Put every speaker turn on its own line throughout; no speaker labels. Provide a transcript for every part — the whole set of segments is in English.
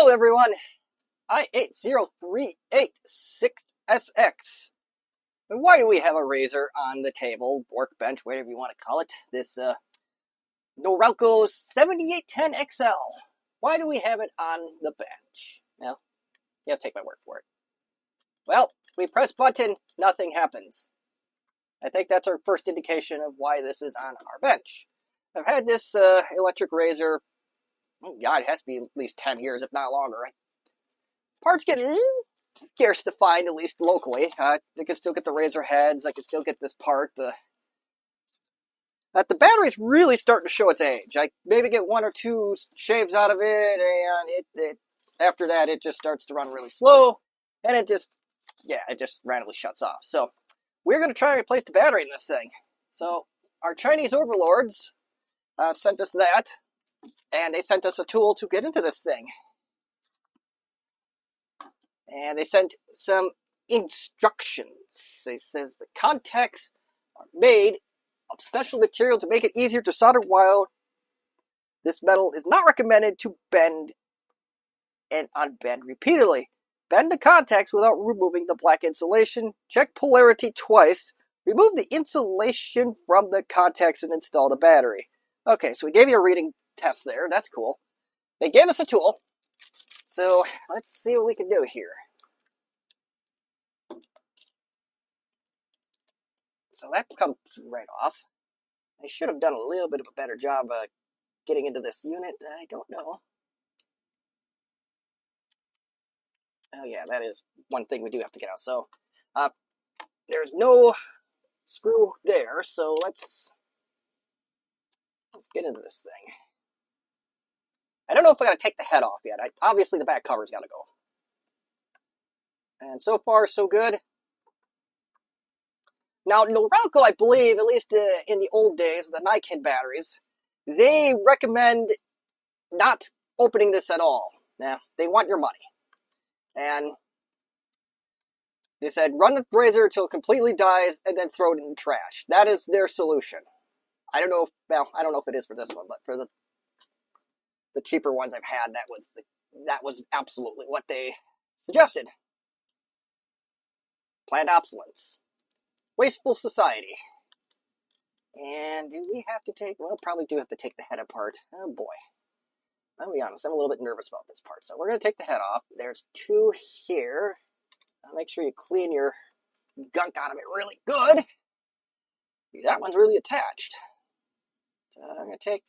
Hello everyone, I803866SX. And why do we have a razor on the table, workbench, whatever you want to call it, this Norelco 7810XL? Why do we have it on the bench? Well, you have to take my word for it. Well, we press button, nothing happens. I think that's our first indication of why this is on our bench. I've had this electric razor, oh God, it has to be at least 10 years, if not longer. Parts get scarce to find, at least locally. I can still get the razor heads. I can still get this part. The battery's really starting to show its age. I maybe get one or two shaves out of it, and after that, it just starts to run really slow, and it just randomly shuts off. So we're going to try and replace the battery in this thing. So our Chinese overlords sent us that, and they sent us a tool to get into this thing. And they sent some instructions. It says the contacts are made of special material to make it easier to solder while this metal is not recommended to bend and unbend repeatedly. Bend the contacts without removing the black insulation. Check polarity twice. Remove the insulation from the contacts and install the battery. Okay, so we gave you a reading test there. That's cool. They gave us a tool. So let's see what we can do here. So that comes right off. I should have done a little bit of a better job getting into this unit. I don't know. Oh yeah, that is one thing we do have to get out. So there's no screw there. So let's get into this thing. I don't know if I got to take the head off yet. Obviously, the back cover's got to go. And so far, so good. Now, Norelco, I believe, at least in the old days, the Nikon batteries, they recommend not opening this at all. Now, they want your money. And they said, run the razor until it completely dies and then throw it in the trash. That is their solution. I don't know if it is for this one, but for the cheaper ones I've had, that was absolutely what they suggested. Planned obsolescence. Wasteful society. And do we have to take, well, probably do have to take the head apart. Oh boy. I'll be honest, I'm a little bit nervous about this part. So we're going to take the head off. There's two here. Make sure you clean your gunk out of it really good. That one's really attached. So I'm going to take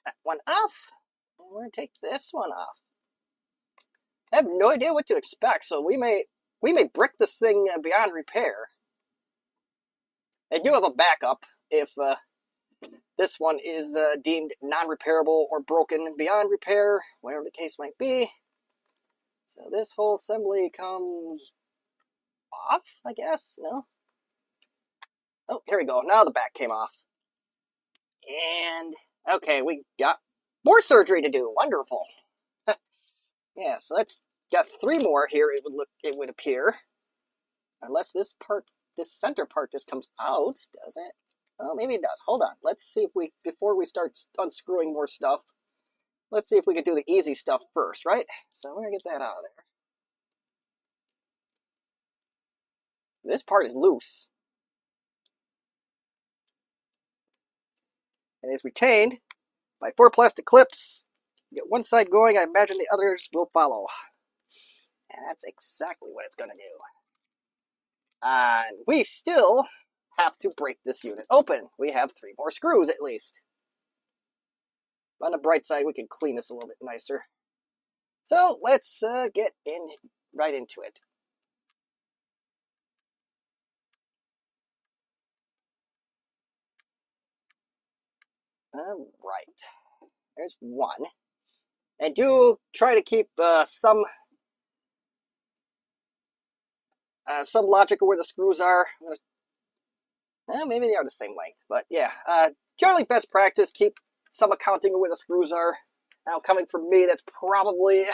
that one off. And we're going to take this one off. I have no idea what to expect, so we may brick this thing beyond repair. They do have a backup if this one is deemed non-repairable or broken beyond repair, whatever the case might be. So this whole assembly comes off, I guess? No? Oh, here we go. Now the back came off. And, okay, we got more surgery to do. Wonderful. Yeah, so let's got three more here, it would appear. Unless this center part just comes out, does it? Oh, maybe it does. Hold on. Let's see if before we start unscrewing more stuff, let's see if we can do the easy stuff first, right? So we're going to get that out of there. This part is loose. And is retained by 4 plastic clips. Get one side going, I imagine the others will follow. And that's exactly what it's going to do. And we still have to break this unit open. We have 3 more screws at least. On the bright side, we can clean this a little bit nicer. So let's get right into it. All right. There's one. I do try to keep some logic of where the screws are. Maybe they are the same length, but yeah. Generally best practice, keep some accounting of where the screws are. Now, coming from me, that's probably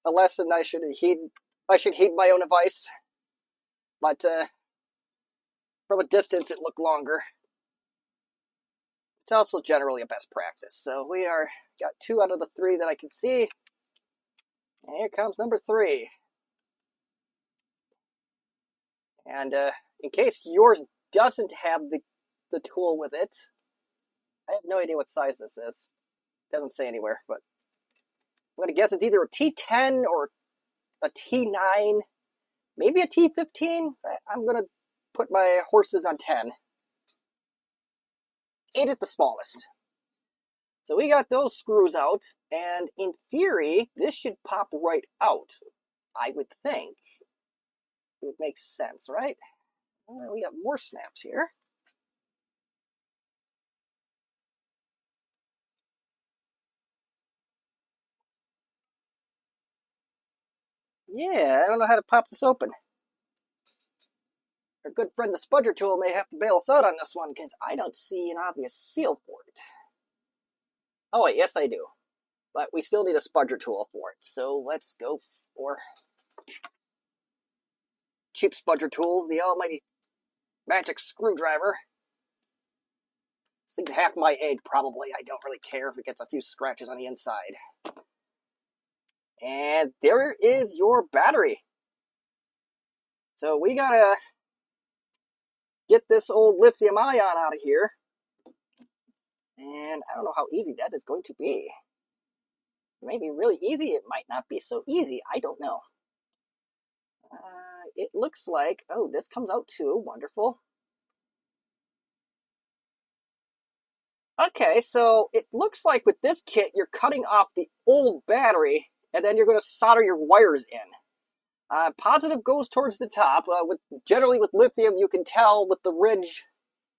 a lesson I should heed my own advice. but from a distance it looked longer. It's also generally a best practice. So we got 2 out of the 3 that I can see. And here comes number 3. And in case yours doesn't have the tool with it, I have no idea what size this is. It doesn't say anywhere, but I'm going to guess it's either a T10 or a T9, maybe a T15. I'm going to put my horses on 10. 8 at the smallest. So we got those screws out, and in theory, this should pop right out. I would think. It would make sense, right? We got more snaps here. Yeah, I don't know how to pop this open. Our good friend the Spudger Tool may have to bail us out on this one, because I don't see an obvious seal for it. Oh wait, yes I do. But we still need a Spudger Tool for it, so let's go for cheap Spudger Tools, the almighty magic screwdriver. This thing's half my egg, probably. I don't really care if it gets a few scratches on the inside. And there is your battery. So we gotta get this old lithium ion out of here. And I don't know how easy that is going to be. It may be really easy. It might not be so easy. I don't know. It looks like, oh, this comes out too. Wonderful. Okay, so it looks like with this kit, you're cutting off the old battery, and then you're going to solder your wires in. Positive goes towards the top. Generally with lithium, you can tell with the ridge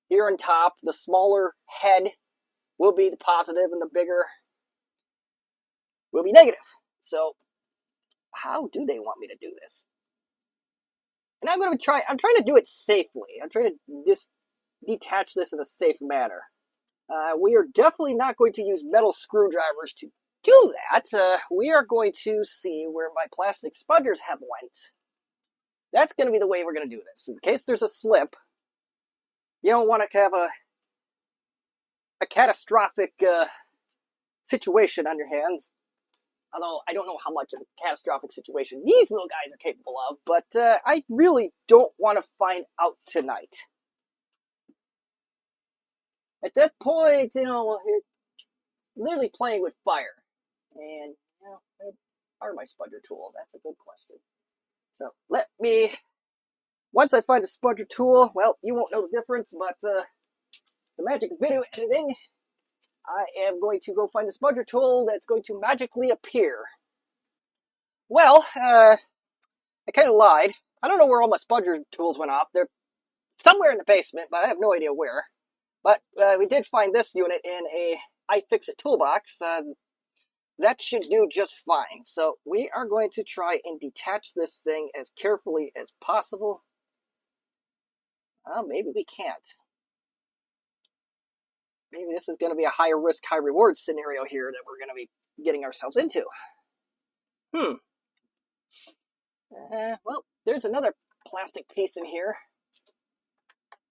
here on top, the smaller head will be the positive, and the bigger will be negative. So how do they want me to do this? And I'm trying to do it safely. I'm trying to detach this in a safe manner. We are definitely not going to use metal screwdrivers to do that. We are going to see where my plastic spudgers have went. That's going to be the way we're going to do this. In case there's a slip, you don't want to have a catastrophic situation on your hands. Although I don't know how much of a catastrophic situation these little guys are capable of, but I really don't want to find out tonight. At that point, you're literally playing with fire. And, where are my spudger tools? That's a good question. So once I find a spudger tool, well, you won't know the difference, but the magic of video editing, I am going to go find a spudger tool that's going to magically appear. Well, I kind of lied. I don't know where all my spudger tools went off. They're somewhere in the basement, but I have no idea where. But we did find this unit in a iFixit toolbox. That should do just fine. So we are going to try and detach this thing as carefully as possible. Maybe we can't. Maybe this is going to be a higher risk, high reward scenario here that we're going to be getting ourselves into. Well, there's another plastic piece in here.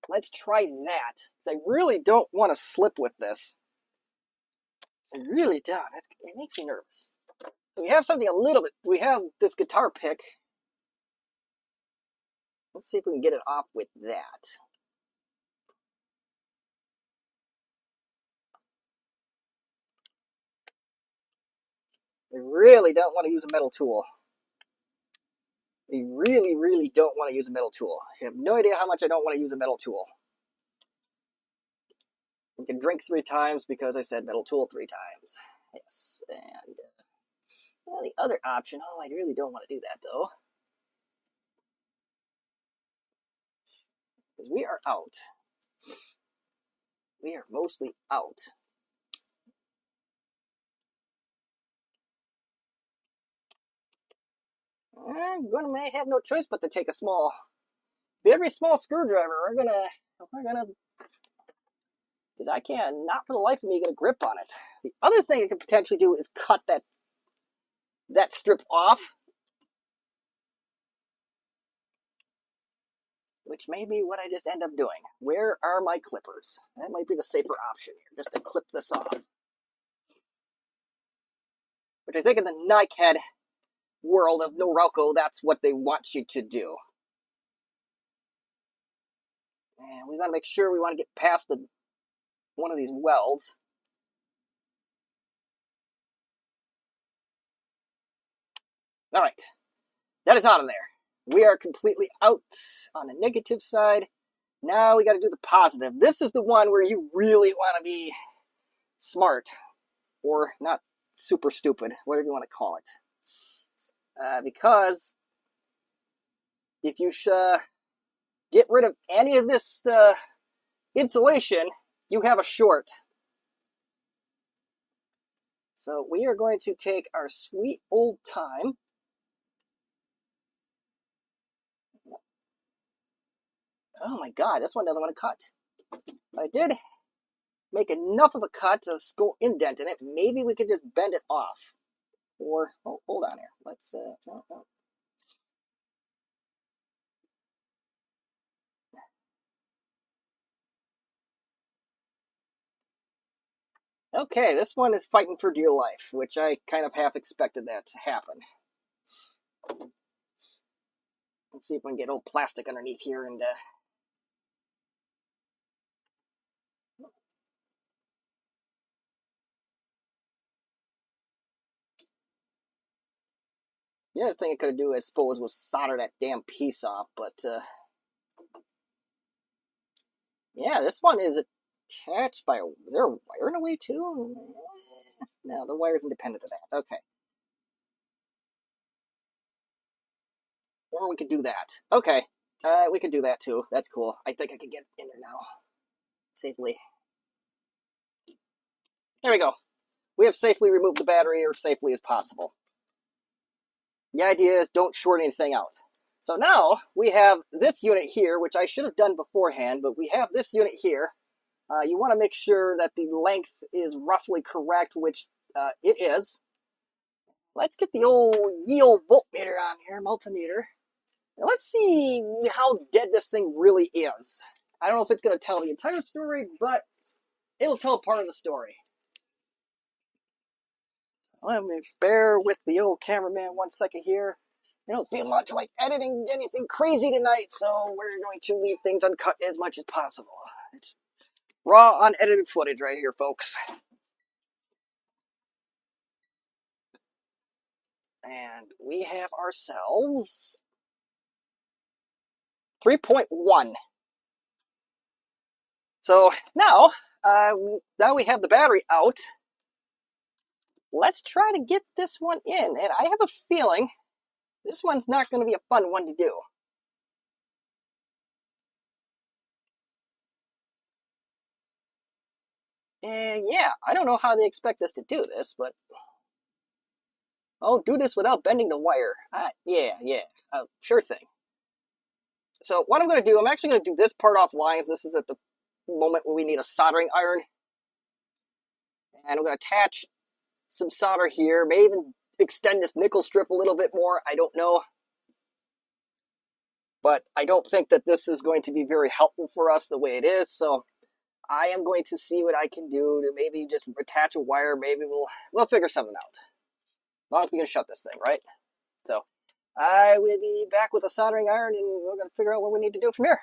Let's try that. I really don't want to slip with this. I really don't. It makes me nervous. So we have something a little bit. We have this guitar pick. Let's see if we can get it off with that. I really don't want to use a metal tool. I really, really don't want to use a metal tool. I have no idea how much I don't want to use a metal tool. We can drink 3 times because I said metal tool 3 times. Yes, and well, the other option, I really don't want to do that though. Because we are out. We are mostly out. I'm gonna have no choice but to take a very small screwdriver. We're gonna, because I can't, not for the life of me, get a grip on it. The other thing I could potentially do is cut that strip off. which may be what I just end up doing. Where are my clippers? That might be the safer option here, just to clip this off. Which I think in the Nikehead world of Norelco, that's what they want you to do. And we want to make sure we want to get past one of these welds. All right, that is out of there. We are completely out on the negative side. Now we got to do the positive. This is the one where you really want to be smart, or not super stupid, whatever you want to call it. Because if you get rid of any of this insulation, you have a short. So we are going to take our sweet old time. Oh my god, this one doesn't want to cut. But I did make enough of a cut to go indent in it. Maybe we could just bend it off. Or, oh, hold on here. Let's, no. Okay, this one is fighting for dear life, which I kind of half expected that to happen. Let's see if we can get old plastic underneath here and, the other thing I could do, I suppose, was solder that damn piece off, but, yeah, this one is attached by is there a wire in a way, too? No, the wire's independent of that. Okay. Or we could do that. Okay. We could do that, too. That's cool. I think I can get in there now. Safely. There we go. We have safely removed the battery, or safely as possible. The idea is don't short anything out. So now we have this unit here, which I should have done beforehand, but we have this unit here. You want to make sure that the length is roughly correct, which it is. Let's get the old voltmeter on here, multimeter. And let's see how dead this thing really is. I don't know if it's going to tell the entire story, but it'll tell part of the story. Let me bear with the old cameraman 1 second here. I don't feel much like editing anything crazy tonight, so we're going to leave things uncut as much as possible. It's raw, unedited footage right here, folks. And we have ourselves 3.1. So now we have the battery out. Let's try to get this one in. And I have a feeling this one's not going to be a fun one to do. And yeah, I don't know how they expect us to do this, but... Oh, do this without bending the wire. Yeah, sure thing. So what I'm going to do, I'm actually going to do this part offline, as this is at the moment where we need a soldering iron. And I'm going to attach some solder here, may even extend this nickel strip a little bit more, I don't know. But I don't think that this is going to be very helpful for us the way it is, so I am going to see what I can do to maybe just attach a wire. Maybe we'll figure something out. As long as we can shut this thing, right? So I will be back with a soldering iron, and we're going to figure out what we need to do from here.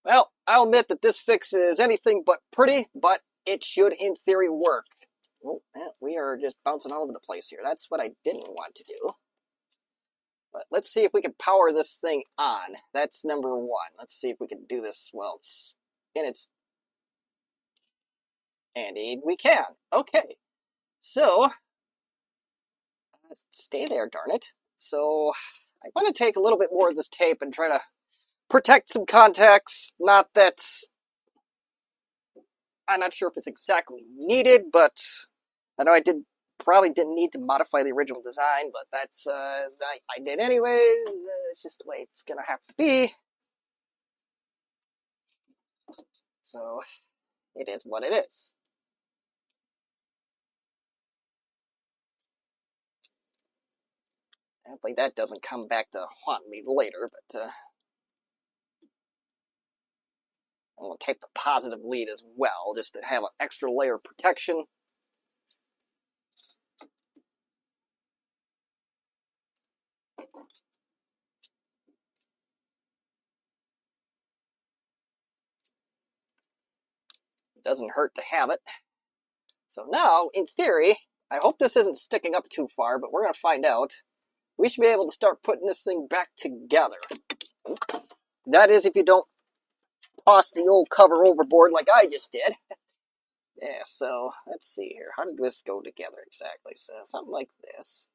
Well, I'll admit that this fix is anything but pretty, but it should, in theory, work. Oh, we are just bouncing all over the place here. That's what I didn't want to do. But let's see if we can power this thing on. That's number one. Let's see if we can do this while it's in its... Indeed, we can. Okay. So, stay there, darn it. So, I want to take a little bit more of this tape and try to protect some contacts. Not that... I'm not sure if it's exactly needed, but I know I probably didn't need to modify the original design, but that's, I did anyways. It's just the way it's gonna have to be. So, it is what it is. Hopefully that doesn't come back to haunt me later, but, I'm going to tape the positive lead as well, just to have an extra layer of protection. It doesn't hurt to have it. So now, in theory, I hope this isn't sticking up too far, but we're going to find out. We should be able to start putting this thing back together. That is if you don't toss the old cover overboard like I just did. Yeah, so let's see here. How did this go together exactly? So something like this.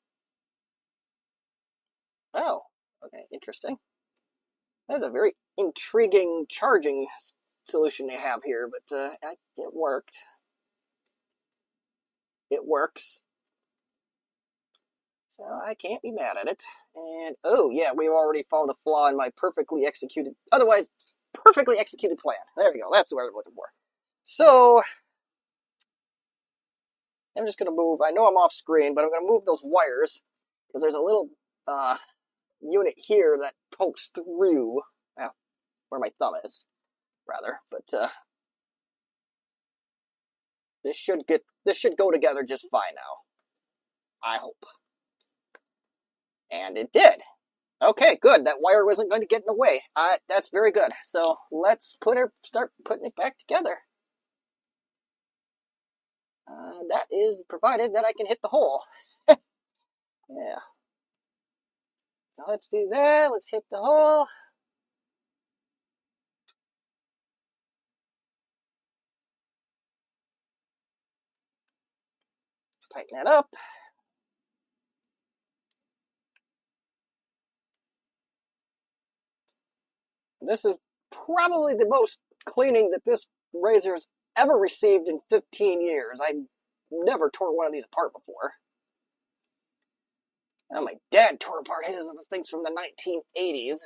Oh, okay, interesting. That's a very intriguing charging solution they have here, but it worked. It works. So I can't be mad at it. And, oh yeah, we've already found a flaw in my perfectly executed plan. There we go, that's the word I'm looking for. So, I'm just going to move, I know I'm off screen, but I'm going to move those wires, because there's a little unit here that pokes through, well, where my thumb is, rather, but this should go together just fine now. I hope. And it did. Okay, good. That wire wasn't going to get in the way. That's very good. So let's start putting it back together. That is provided that I can hit the hole. Yeah. So let's do that. Let's hit the hole. Tighten that up. This is probably the most cleaning that this razor's ever received in 15 years. I never tore one of these apart before. Now, my dad tore apart his. It was things from the 1980s.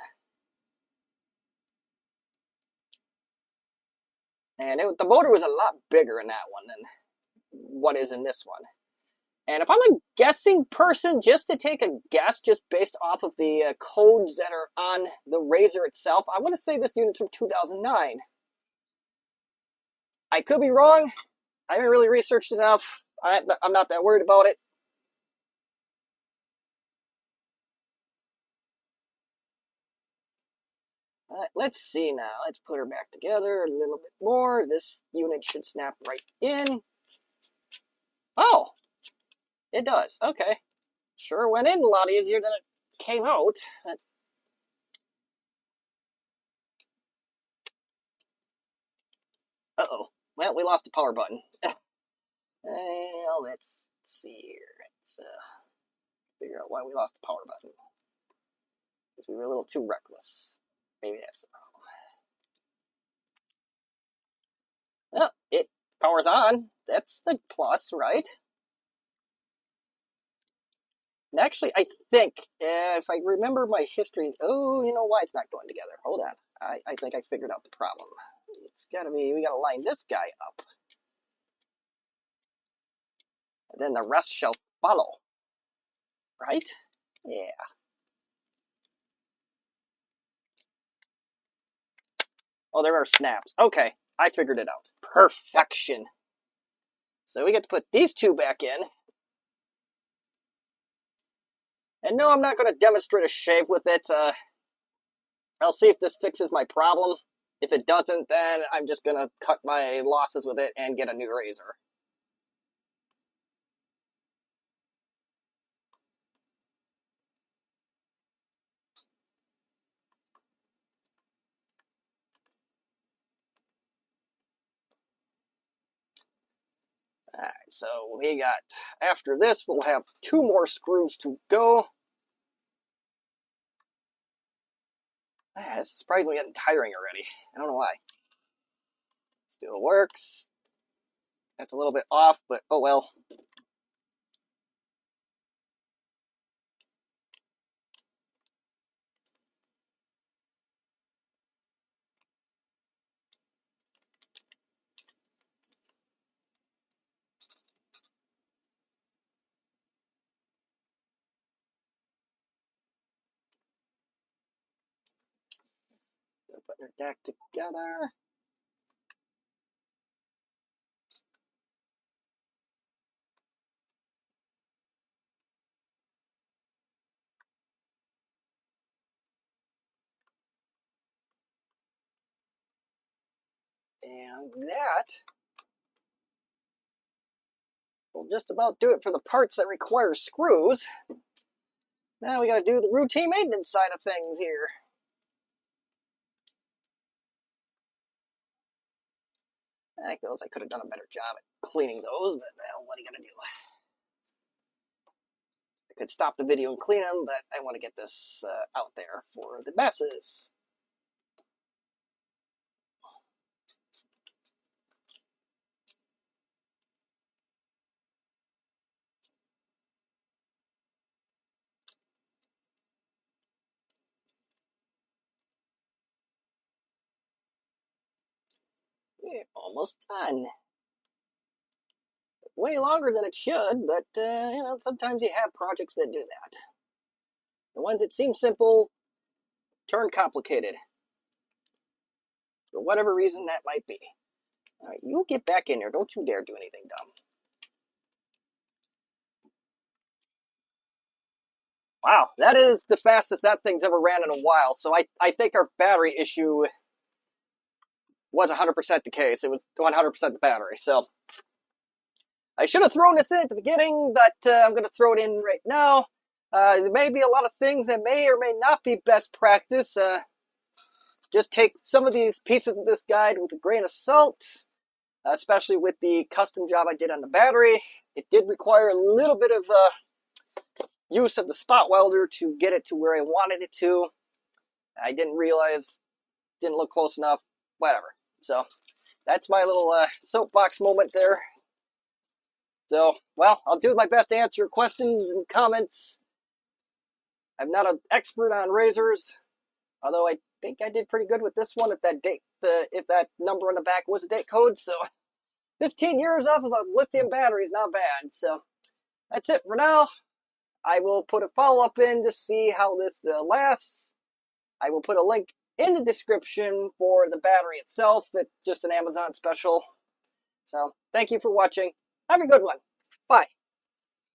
And the motor was a lot bigger in that one than what is in this one. And if I'm a guessing person, just to take a guess, just based off of the codes that are on the razor itself, I want to say this unit's from 2009. I could be wrong. I haven't really researched it enough. I'm not that worried about it. Let's see now. Let's put her back together a little bit more. This unit should snap right in. Oh, it does. Okay. Sure went in a lot easier than it came out. Uh-oh. Well, we lost the power button. Well, let's see here. Let's figure out why we lost the power button. Because we were a little too reckless. Maybe that's the problem. Oh, it powers on. That's the plus, right? And actually, I think, if I remember my history... Oh, you know why it's not going together. Hold on. I think I figured out the problem. It's gotta be... We gotta line this guy up. And then the rest shall follow. Right? Yeah. Oh, there are snaps. Okay, I figured it out. Perfection. So we get to put these two back in. And no, I'm not going to demonstrate a shave with it. I'll see if this fixes my problem. If it doesn't, then I'm just going to cut my losses with it and get a new razor. Alright, so we got, after this, we'll have 2 more screws to go. This is surprisingly getting tiring already. I don't know why. Still works. That's a little bit off, but oh well. Put her back together. And that will just about do it for the parts that require screws. Now we got to do the routine maintenance side of things here. That goes. I could have done a better job at cleaning those, but well, what are you going to do? I could stop the video and clean them, but I want to get this out there for the masses. We're almost done. Way longer than it should, but you know, sometimes you have projects that do that. The ones that seem simple turn complicated. For whatever reason that might be. All right, you get back in there. Don't you dare do anything dumb. Wow, that is the fastest that thing's ever ran in a while. So I think our battery issue was 100% the case. It was 100% the battery. So I should have thrown this in at the beginning, but I'm going to throw it in right now. There may be a lot of things that may or may not be best practice. Just take some of these pieces of this guide with a grain of salt, especially with the custom job I did on the battery. It did require a little bit of use of the spot welder to get it to where I wanted it to. I didn't realize, didn't look close enough, whatever. So that's my little soapbox moment there. So, well, I'll do my best to answer your questions and comments. I'm not an expert on razors, although I think I did pretty good with this one. If that number on the back was a date code, so 15 years off of a lithium battery is not bad. So that's it for now. I will put a follow-up in to see how this lasts. I will put a link in the description for the battery itself. It's just an Amazon special. So thank you for watching. Have a good one. Bye.